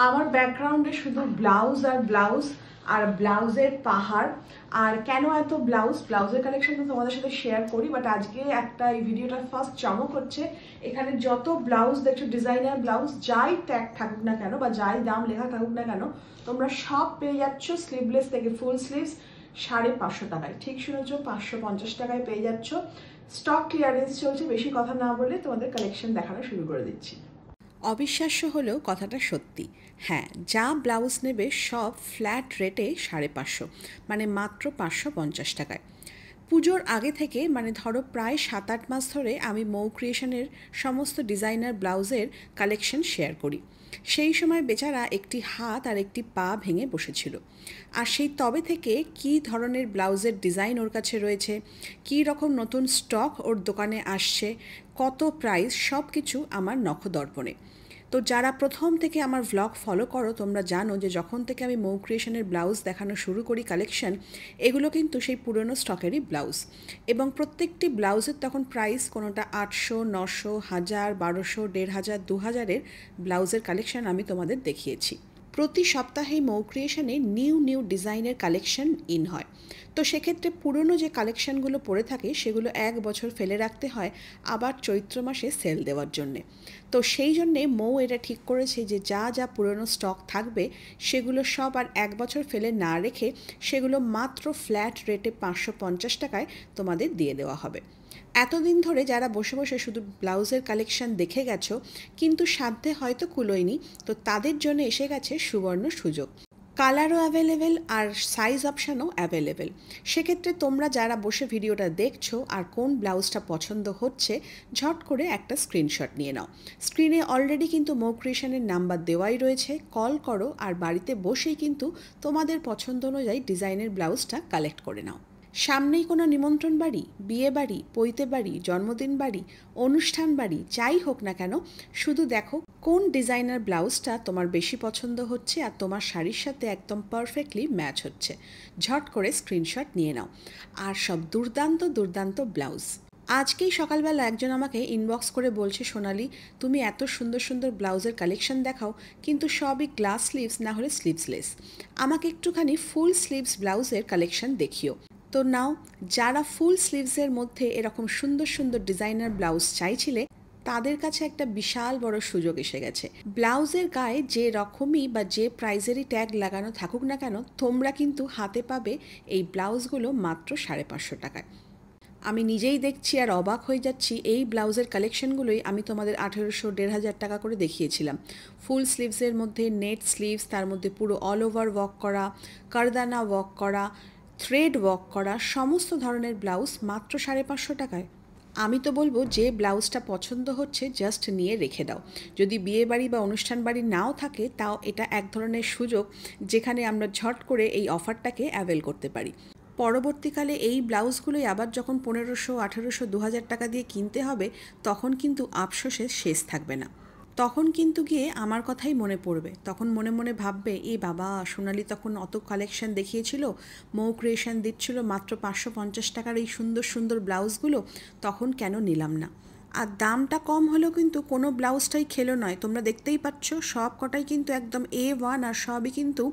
আমার ব্যাকগ্রাউন্ডে শুধু ব্লাউজ আর ব্লাউজ আর ব্লাউজের পাহাড়। আর কেন এত ব্লাউজের কালেকশন তো তোমাদের সাথে শেয়ার করি, বাট আজকে একটা এই ভিডিওটা ফার্স্ট চমক হচ্ছে। এখানে যত ব্লাউজ দেখছো ডিজাইনার ব্লাউজ, যাই ট্যাগ থাকুক না কেন বা যাই দাম লেখা থাকুক না কেন, তোমরা সব পেয়ে যাচ্ছ স্লিভলেস থেকে ফুল স্লিভস 550 টাকায়। ঠিক শুনেছো, 550 টাকায় পেয়ে যাচ্ছ। স্টক ক্লিয়ারেন্স চলছে। বেশি কথা না বলে তোমাদের কালেকশন দেখানো শুরু করে দিচ্ছি। অবিশ্বাস্য হলেও কথাটা সত্যি। হ্যাঁ, যা ব্লাউজ নেবে সব ফ্ল্যাট রেটে 550, মানে মাত্র 550 টাকায়। পুজোর আগে থেকে, মানে ধরো প্রায় 7-8 মাস ধরে আমি মৌ ক্রিয়েশনের সমস্ত ডিজাইনার ব্লাউজের কালেকশন শেয়ার করি। সেই সময় বেচারা একটি হাত আর একটি পা ভেঙে বসেছিল। আর সেই তবে থেকে কী ধরনের ব্লাউজের ডিজাইন ওর কাছে রয়েছে, কী রকম নতুন স্টক ওর দোকানে আসছে, কত প্রাইস, সব কিছু আমার নখদর্পণে। তো যারা প্রথম থেকে আমার ভ্লগ ফলো করো তোমরা জানো যে যখন থেকে আমি মৌ ক্রিয়েশনের ব্লাউজ দেখানো শুরু করি কালেকশন, এগুলো কিন্তু সেই পুরনো স্টকেরই ব্লাউজ। এবং প্রত্যেকটি ব্লাউজের তখন প্রাইস কোনোটা 800, 900, 1000, 1200, 1500, 2000-এর ব্লাউজের কালেকশন আমি তোমাদের দেখিয়েছি। প্রতি সপ্তাহেই মৌ ক্রিয়েশনে নিউ ডিজাইনের কালেকশন ইন হয়। তো সেক্ষেত্রে পুরনো যে কালেকশনগুলো পড়ে থাকে সেগুলো 1 বছর ফেলে রাখতে হয় আবার চৈত্র মাসে সেল দেওয়ার জন্যে। তো সেই জন্যে মৌ এটা ঠিক করেছে যে যা পুরনো স্টক থাকবে সেগুলো সব আর 1 বছর ফেলে না রেখে সেগুলো মাত্র ফ্ল্যাট রেটে 550 টাকায় তোমাদের দিয়ে দেওয়া হবে। এতদিন ধরে যারা বসে বসে শুধু ব্লাউজের কালেকশন দেখে গেছো কিন্তু সাধ্যে হয়তো কুলোয়নি, তো তাদের জন্য এসে গেছে সুবর্ণ সুযোগ। কালারও অ্যাভেলেবেল আর সাইজ অপশানও অ্যাভেলেবেল। সেক্ষেত্রে তোমরা যারা বসে ভিডিওটা দেখছো আর কোন ব্লাউজটা পছন্দ হচ্ছে, ঝট করে একটা স্ক্রিনশট নিয়ে নাও। স্ক্রিনে অলরেডি কিন্তু মৌ ক্রিয়েশনের নাম্বার দেওয়াই রয়েছে, কল করো আর বাড়িতে বসেই কিন্তু তোমাদের পছন্দ অনুযায়ী ডিজাইনের ব্লাউজটা কালেক্ট করে নাও। সামনেই কোনো নিমন্ত্রণ বাড়ি, বিয়ে বাড়ি, পৈতে বাড়ি, জন্মদিন বাড়ি, অনুষ্ঠান বাড়ি, যাই হোক না কেন, শুধু দেখো কোন ডিজাইনার ব্লাউজটা তোমার বেশি পছন্দ হচ্ছে আর তোমার শাড়ির সাথে একদম পারফেক্টলি ম্যাচ হচ্ছে। ঝট করে স্ক্রিনশট নিয়ে নাও। আর সব দুর্দান্ত ব্লাউজ। আজকেই সকালবেলা একজন আমাকে ইনবক্স করে বলছে, সোনালি তুমি এত সুন্দর ব্লাউজের কালেকশন দেখাও কিন্তু সবই গ্লাস স্লিভস না হলে স্লিভসলেস, আমাকে একটুখানি ফুল স্লিভস ব্লাউজের কালেকশন দেখিও। তো নাও, যারা ফুল স্লিভসের মধ্যে এরকম সুন্দর ডিজাইনার ব্লাউজ চাইছিলে তাদের কাছে একটা বিশাল বড় সুযোগ এসে গেছে। ব্লাউজের গায়ে যে রকমই বা যে প্রাইজেরই ট্যাগ লাগানো থাকুক না কেন, তোমরা কিন্তু হাতে পাবে এই ব্লাউজগুলো মাত্র 550 টাকায়। আমি নিজেই দেখছি আর অবাক হয়ে যাচ্ছি। এই ব্লাউজের কালেকশনগুলোই আমি তোমাদের 1800, 1500 টাকা করে দেখিয়েছিলাম। ফুল স্লিভসের মধ্যে নেট স্লিভস, তার মধ্যে পুরো অল ওভার ওয়ার্ক করা, কারদানা ওয়ার্ক করা, থ্রেড ওয়ার্ক করা সমস্ত ধরনের ব্লাউজ মাত্র 550 টাকায়। আমি তো বলবো যে ব্লাউজটা পছন্দ হচ্ছে জাস্ট নিয়ে রেখে দাও। যদি বিয়ে বাড়ি বা অনুষ্ঠান বাড়ি নাও থাকে তাও এটা এক ধরনের সুযোগ যেখানে আমরা ঝট করে এই অফারটাকে অ্যাভেল করতে পারি। পরবর্তীকালে এই ব্লাউজগুলোই আবার যখন 1500, 1800, 2000 টাকা দিয়ে কিনতে হবে তখন কিন্তু আফসোসের শেষ থাকবে না। তখন কিন্তু গিয়ে আমার কথাই মনে পড়বে, তখন মনে ভাববে এ বাবা, সোনালি তখন অত কালেকশন দেখিয়েছিল, মৌ ক্রিয়েশন দিচ্ছিল মাত্র 550 টাকার এই সুন্দর ব্লাউজগুলো, তখন কেন নিলাম না। আর দামটা কম হলেও কিন্তু কোনো ব্লাউজটাই খেলো নয়। তোমরা দেখতেই পাচ্ছ সব কটাই কিন্তু একদম A1 আর সবই কিন্তু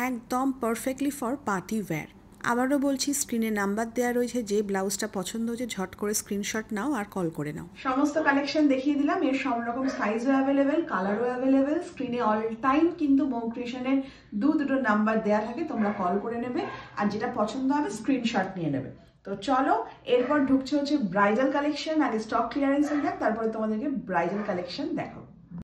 একদম পারফেক্টলি ফর পার্টি ওয়্যার। আবারও বলছি, স্ক্রিনে নাম্বার দেওয়া রয়েছে, যে ব্লাউজটা পছন্দ হচ্ছে ঝট করে স্ক্রিনশট নাও আর কল করে নাও। সমস্ত কালেকশন দেখিয়ে দিলাম। এর সব রকম সাইজও অ্যাভেলেবেল, কালারও অ্যাভেলেবেল। স্ক্রিনে অল টাইম কিন্তু মৌ ক্রিয়েশনের দুটো নাম্বার দেওয়া থাকে, তোমরা কল করে নেবে আর যেটা পছন্দ হবে স্ক্রিনশট নিয়ে নেবে। তো চলো, এরপর ঢুকছে হচ্ছে ব্রাইডাল কালেকশন। আগে স্টক ক্লিয়ারেন্স হয়ে যাক, তারপরে তোমাদেরকে ব্রাইডাল কালেকশন দেখাবো।